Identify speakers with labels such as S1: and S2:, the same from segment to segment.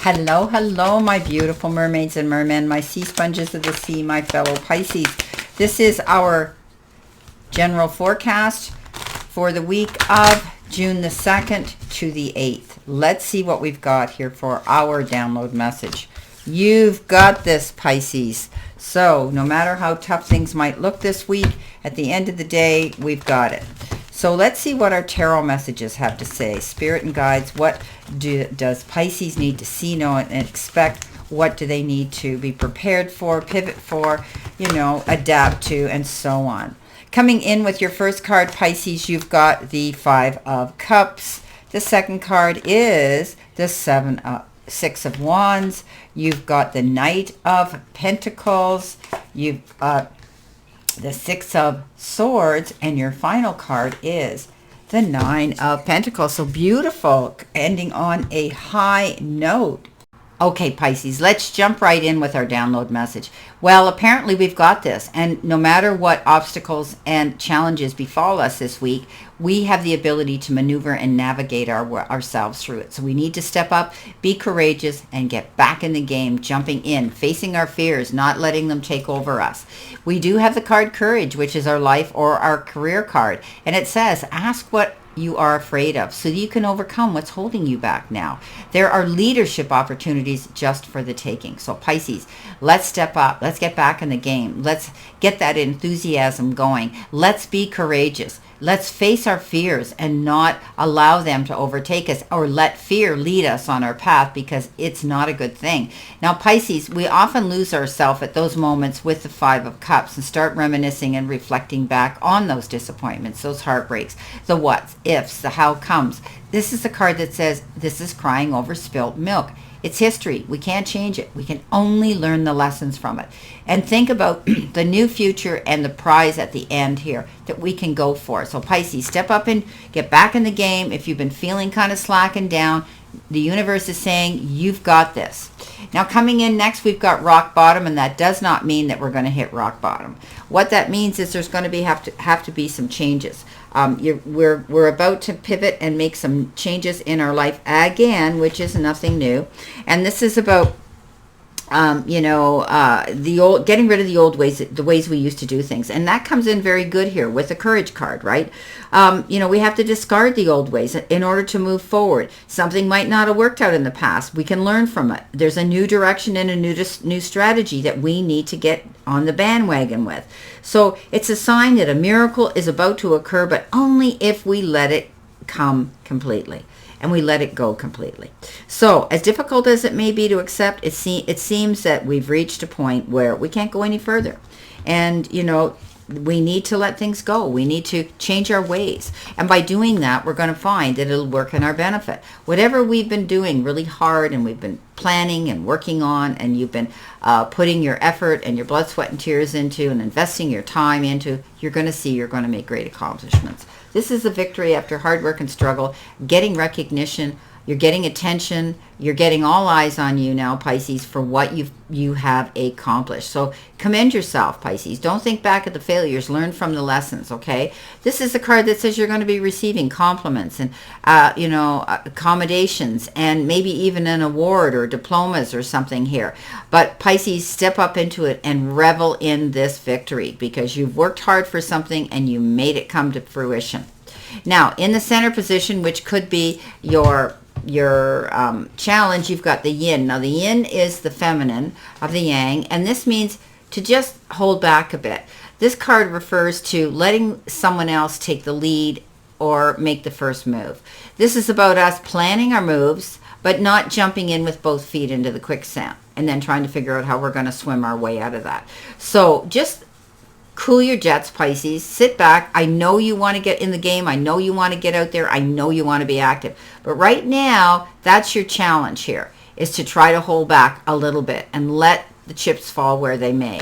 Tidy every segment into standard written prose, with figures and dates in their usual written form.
S1: Hello, hello, my beautiful mermaids and mermen, my sea sponges of the sea, my fellow Pisces. This is our general forecast for the week of June the 2nd to the 8th. Let's see what we've got here for our download message. You've got this, Pisces. So no matter how tough things might look this week, at the end of the day, we've got it. So let's see what our tarot messages have to say. Spirit and guides, what does Pisces need to see, know, and expect? What do they need to be prepared for, pivot for, adapt to, and so on? Coming in with your first card, Pisces, you've got the Five of Cups. The second card is the Six of Wands. You've got the Knight of Pentacles. You've the Six of Swords, and your final card is the Nine of Pentacles. So beautiful, ending on a high note. Okay, Pisces, let's jump right in with our download message. Well, apparently we've got this, and no matter what obstacles and challenges befall us this week, we have the ability to maneuver and navigate ourselves through it. So we need to step up, be courageous, and get back in the game, jumping in, facing our fears, not letting them take over us. We do have the card Courage, which is our life or our career card, and it says, ask what you are afraid of so that you can overcome what's holding you back now. There are leadership opportunities just for the taking. So Pisces, let's step up. Let's get back in the game. Let's get that enthusiasm going. Let's be courageous. Let's face our fears and not allow them to overtake us, or let fear lead us on our path, because it's not a good thing. Now, Pisces, we often lose ourselves at those moments with the Five of Cups and start reminiscing and reflecting back on those disappointments, those heartbreaks, the what ifs, the how comes. This is the card that says, this is crying over spilt milk. It's history. We can't change it. We can only learn the lessons from it. And think about the new future and the prize at the end here that we can go for. So Pisces, step up and get back in the game. If you've been feeling kind of slacking down, the universe is saying, you've got this. Now, coming in next, we've got rock bottom, and that does not mean that we're going to hit rock bottom. What that means is there's going to have to be some changes. We're about to pivot and make some changes in our life again, which is nothing new. And this is about getting rid of the old ways, the ways we used to do things. And that comes in very good here with the Courage card, right? We have to discard the old ways in order to move forward. Something might not have worked out in the past. We can learn from it. There's a new direction and a new strategy that we need to get on the bandwagon with. So it's a sign that a miracle is about to occur, but only if we let it come completely. And we let it go completely. So as difficult as it may be to accept, it seems that we've reached a point where we can't go any further. And, we need to let things go. We need to change our ways. And by doing that, we're going to find that it'll work in our benefit. Whatever we've been doing really hard and we've been planning and working on, and you've been putting your effort and your blood, sweat, and tears into, and investing your time into, you're going to see you're going to make great accomplishments. This is a victory after hard work and struggle, getting recognition. You're getting attention. You're getting all eyes on you now, Pisces, for what you have accomplished. So commend yourself, Pisces. Don't think back at the failures. Learn from the lessons, okay? This is a card that says you're going to be receiving compliments and, accommodations, and maybe even an award or diplomas or something here. But Pisces, step up into it and revel in this victory, because you've worked hard for something and you made it come to fruition. Now, in the center position, which could be your challenge, you've got the yin. Now, the yin is the feminine of the yang, and this means to just hold back a bit. This card refers to letting someone else take the lead or make the first move. This is about us planning our moves, but not jumping in with both feet into the quicksand and then trying to figure out how we're going to swim our way out of that. So just cool your jets, Pisces. Sit back. I know you want to get in the game. I know you want to get out there. I know you want to be active. But right now, that's your challenge here, is to try to hold back a little bit and let the chips fall where they may.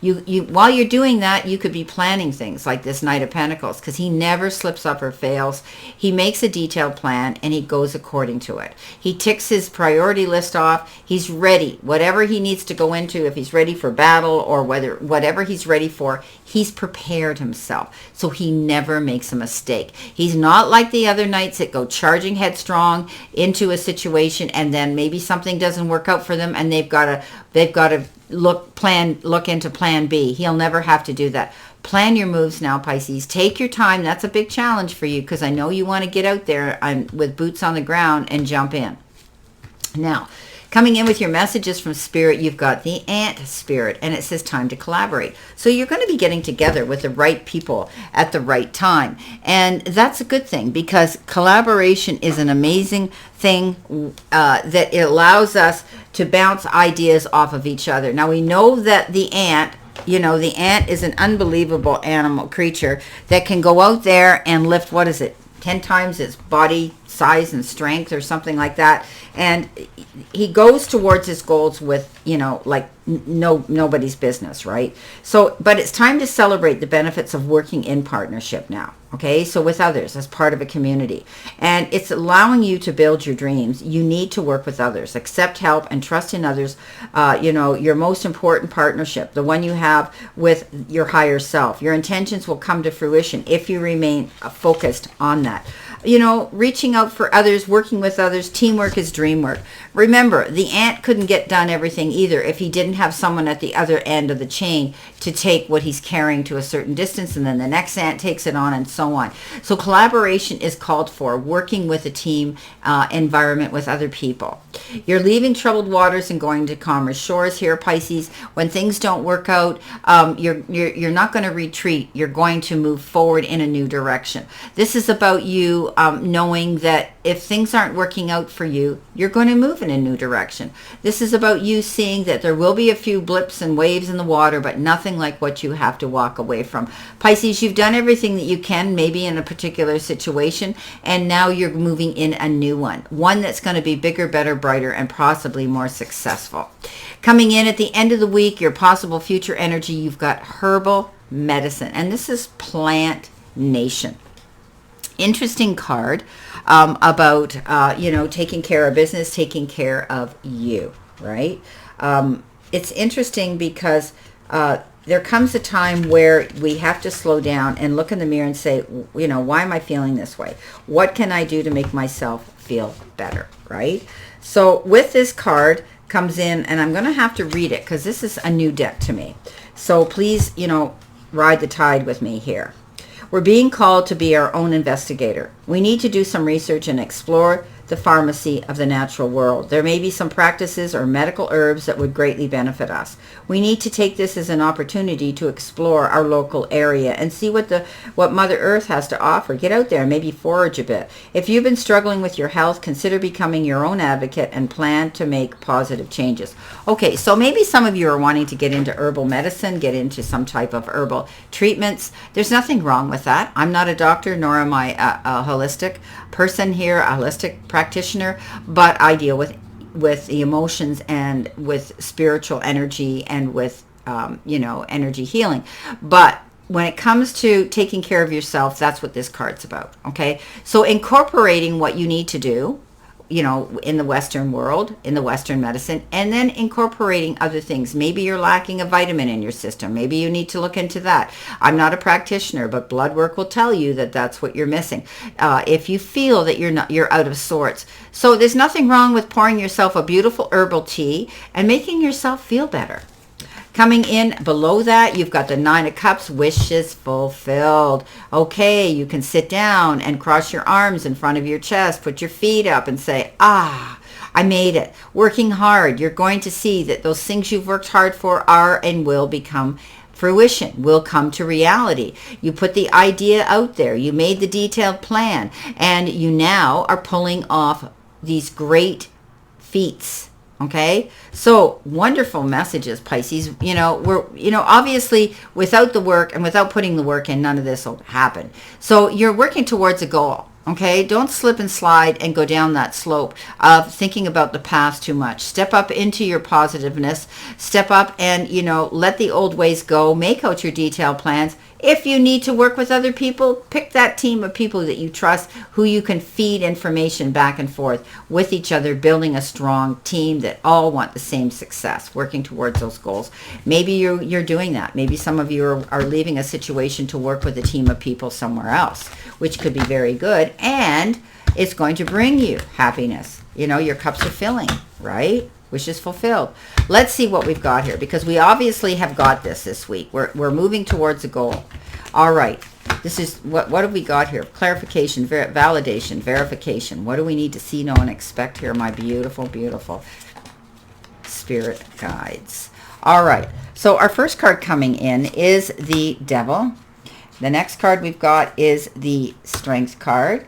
S1: You while you're doing that, you could be planning things like this Knight of Pentacles, because he never slips up or fails. He makes a detailed plan and he goes according to it. He ticks his priority list off. He's ready. Whatever he needs to go into, if he's ready for battle or whatever he's ready for, he's prepared himself. So he never makes a mistake. He's not like the other knights that go charging headstrong into a situation and then maybe something doesn't work out for them and they've got to look into plan B. He'll never have to do that. Plan your moves now, Pisces. Take your time. That's a big challenge for you because I know you want to get out there with boots on the ground and jump in. Now, coming in with your messages from Spirit, you've got the Ant Spirit, and it says time to collaborate. So you're going to be getting together with the right people at the right time. And that's a good thing because collaboration is an amazing thing that it allows us to bounce ideas off of each other. Now, we know that the ant, the ant is an unbelievable animal creature that can go out there and lift, 10 times its body size and strength or something like that. And he goes towards his goals with, nobody's business, right? So, but it's time to celebrate the benefits of working in partnership now. Okay, so with others as part of a community. And it's allowing you to build your dreams. You need to work with others, accept help and trust in others. Your most important partnership, the one you have with your higher self. Your intentions will come to fruition if you remain focused on that. Reaching out for others, working with others, teamwork is dream work. Remember, the ant couldn't get done everything either if he didn't have someone at the other end of the chain to take what he's carrying to a certain distance, and then the next ant takes it on and so on. So collaboration is called for, working with a team environment with other people. You're leaving troubled waters and going to calmer shores here, Pisces. When things don't work out, you're not going to retreat. You're going to move forward in a new direction. This is about you knowing that if things aren't working out for you, you're going to move in a new direction. This is about you seeing that there will be a few blips and waves in the water, but nothing like what you have to walk away from. Pisces, you've done everything that you can, maybe in a particular situation, and now you're moving in a new one that's going to be bigger, better, brighter, and possibly more successful. Coming in at the end of the week, your possible future energy, you've got herbal medicine, and this is Plant Nation. Interesting card about taking care of business, taking care of you, right? It's interesting because there comes a time where we have to slow down and look in the mirror and say, why am I feeling this way? What can I do to make myself feel better, right? So with this card comes in, and I'm going to have to read it because this is a new deck to me. So please, ride the tide with me here. We're being called to be our own investigator. We need to do some research and explore the pharmacy of the natural world. There may be some practices or medical herbs that would greatly benefit us. We need to take this as an opportunity to explore our local area and see what Mother Earth has to offer. Get out there and maybe forage a bit. If you've been struggling with your health, consider becoming your own advocate and plan to make positive changes. Okay, so maybe some of you are wanting to get into herbal medicine, get into some type of herbal treatments. There's nothing wrong with that. I'm not a doctor, nor am I a holistic person here, a holistic practitioner, but I deal with the emotions and with spiritual energy and with energy healing. But when it comes to taking care of yourself, that's what this card's about. Okay, so incorporating what you need to do, in the Western world, in the Western medicine, and then incorporating other things. Maybe you're lacking a vitamin in your system. Maybe you need to look into that. I'm not a practitioner, but blood work will tell you that that's what you're missing. If you feel that you're out of sorts. So there's nothing wrong with pouring yourself a beautiful herbal tea and making yourself feel better. Coming in below that, you've got the Nine of Cups, wishes fulfilled. Okay, you can sit down and cross your arms in front of your chest, put your feet up and say, I made it. Working hard, you're going to see that those things you've worked hard for are and will become fruition, will come to reality. You put the idea out there, you made the detailed plan, and you now are pulling off these great feats. Okay, so wonderful messages, Pisces. We're obviously without the work and without putting the work in, none of this will happen. So you're working towards a goal. Okay, don't slip and slide and go down that slope of thinking about the past too much. Step up into your positiveness. Step up and, let the old ways go. Make out your detailed plans. If you need to work with other people, pick that team of people that you trust, who you can feed information back and forth with each other, building a strong team that all want the same success, working towards those goals. Maybe you're doing that. Maybe some of you are leaving a situation to work with a team of people somewhere else, which could be very good. And it's going to bring you happiness. Your cups are filling, right? Wishes fulfilled. Let's see what we've got here, because we obviously have got this week. We're moving towards a goal. All right. This is what have we got here? Clarification, validation, verification. What do we need to see, know, and expect here, my beautiful, beautiful spirit guides? All right. So our first card coming in is the Devil. The next card we've got is the Strength card.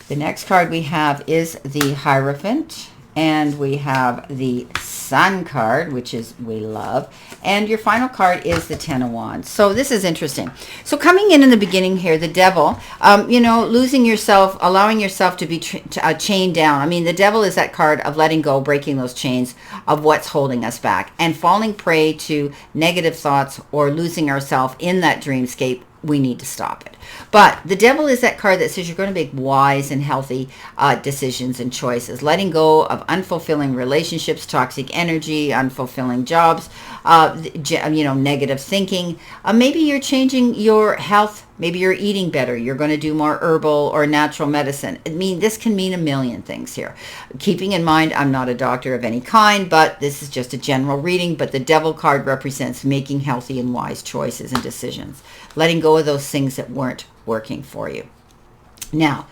S1: The next card we have is the Hierophant. And we have the Sun card, which is we love. And your final card is the Ten of Wands. So this is interesting. So coming in the beginning here, the Devil, losing yourself, allowing yourself to be chained down. I mean, the Devil is that card of letting go, breaking those chains of what's holding us back, and falling prey to negative thoughts or losing ourselves in that dreamscape. We need to stop it. But the Devil is that card that says you're going to make wise and healthy decisions and choices, letting go of unfulfilling relationships, toxic energy, unfulfilling jobs, negative thinking. Maybe you're changing your health. Maybe you're eating better. You're going to do more herbal or natural medicine. This can mean a million things here. Keeping in mind, I'm not a doctor of any kind, but this is just a general reading. But the Devil card represents making healthy and wise choices and decisions, letting go of those things that weren't working for you. Now,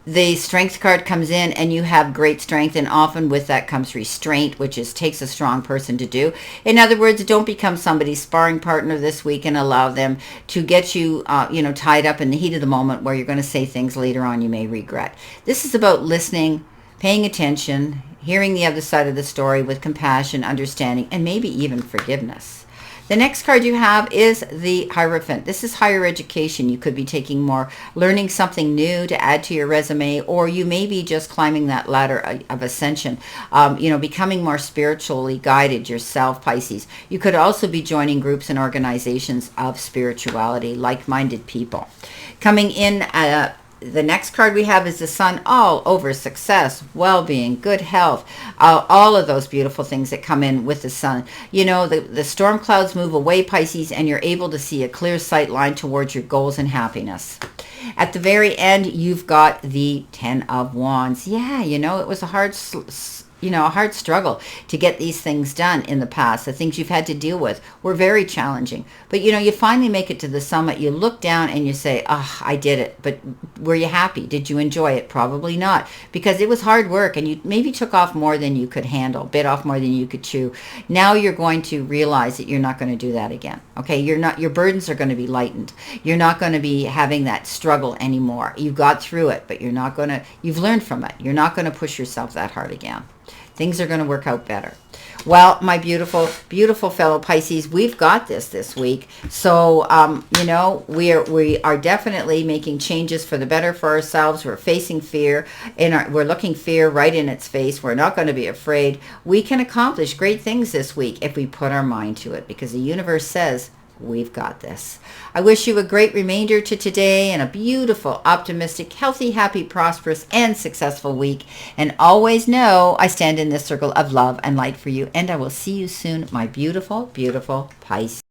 S1: the Strength card comes in, and you have great strength, and often with that comes restraint, which takes a strong person to do. In other words, don't become somebody's sparring partner this week and allow them to get you, tied up in the heat of the moment where you're going to say things later on you may regret. This is about listening, paying attention, hearing the other side of the story with compassion, understanding, and maybe even forgiveness. The next card you have is the Hierophant. This is higher education. You could be taking more, learning something new to add to your resume, or you may be just climbing that ladder of ascension, becoming more spiritually guided yourself, Pisces. You could also be joining groups and organizations of spirituality, like-minded people. Coming in, the next card we have is the Sun, all over success, well-being, good health, all of those beautiful things that come in with the Sun. The storm clouds move away, Pisces, and you're able to see a clear sight line towards your goals and happiness. At the very end, you've got the Ten of Wands. Yeah, it was a hard struggle to get these things done in the past. The things you've had to deal with were very challenging. But, you finally make it to the summit. You look down and you say, I did it. But were you happy? Did you enjoy it? Probably not, because it was hard work, and you maybe took off more than you could handle, bit off more than you could chew. Now you're going to realize that you're not going to do that again. Okay, your burdens are going to be lightened. You're not going to be having that struggle anymore. You got through it, but you've learned from it. You're not going to push yourself that hard again. Things are going to work out better. Well, my beautiful, beautiful fellow Pisces, we've got this week. So, we are definitely making changes for the better for ourselves. We're facing fear, and we're looking fear right in its face. We're not going to be afraid. We can accomplish great things this week if we put our mind to it, because the universe says we've got this. I wish you a great remainder to today and a beautiful, optimistic, healthy, happy, prosperous, and successful week. And always know I stand in this circle of love and light for you. And I will see you soon, my beautiful, beautiful Pisces.